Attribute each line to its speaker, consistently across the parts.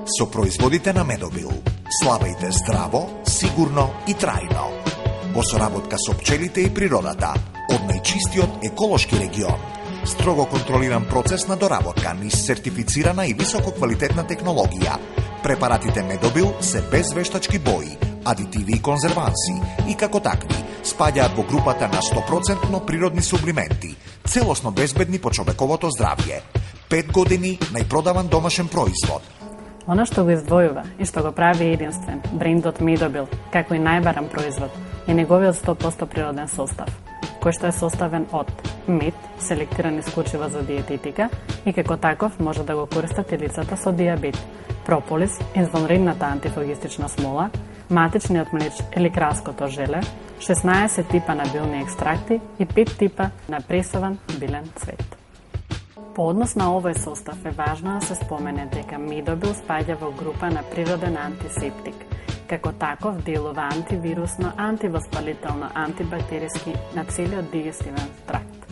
Speaker 1: Со производите на Медобил. Слабејте здраво, сигурно и трајно. Во соработка со пчелите и природата, од најчистиот еколошки регион. Строго контролиран процес на доработка низ сертифицирана и висококвалитетна технологија. Препаратите Медобил се без вештачки бои, адитиви и конзерванси и како такви спаѓаат во групата на 100% природни сублименти, целосно безбедни по човековото здравје. 5 години најпродаван домашен производ.
Speaker 2: Оно што го издвојува и што го прави единствен, брендот Медобил, како и најбаран производ, е неговиот 100% природен состав, кој што е составен од мед, селектиран исклучиво за диететика и како таков може да го користат и лицата со дијабет, прополис, извонредната антифагистична смола, матичниот млеч или кралското желе, 16 типа на билни екстракти и 5 типа на пресован билен цвет. По однос на овој состав е важно да се спомене дека Медобил спаѓа во група на природен антисептик, како таков делува антивирусно, антивоспалително, антибактериски на целиот дигестивен тракт.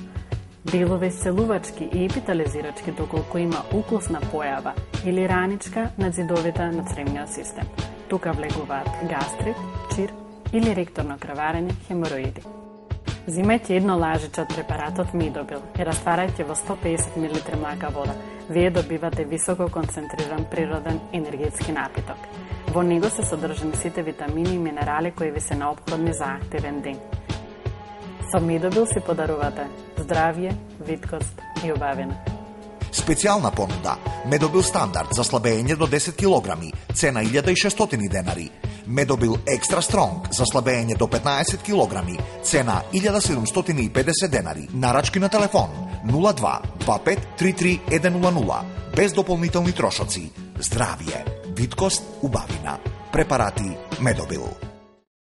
Speaker 2: Делува исцелувачки и епитализирачки доколку има укусна појава или раничка на ѕидовите на цревниот систем. Тука влегуваат гастрит, чир или ректорно крварење, хемороиди. Зимајќи едно лажиче од препаратот Медобил и растварајќи во 150 мл млака вода, вие добивате високо концентриран природен енергетски напиток. Во него се содржани сите витамини и минерали кои ви се неопходни за активен ден. Со Медобил си подарувате здравје, виткост и убавина.
Speaker 1: Специјална понуда. Медобил стандард за слабење до 10 кг, цена 1600 денари. Медобил екстра стронг за слабење до 15 кг, цена 1750 денари. Нарачки на телефон 02 25 33 100, без дополнителни трошоци. Здравје, виткост, убавина. Препарати Медобил.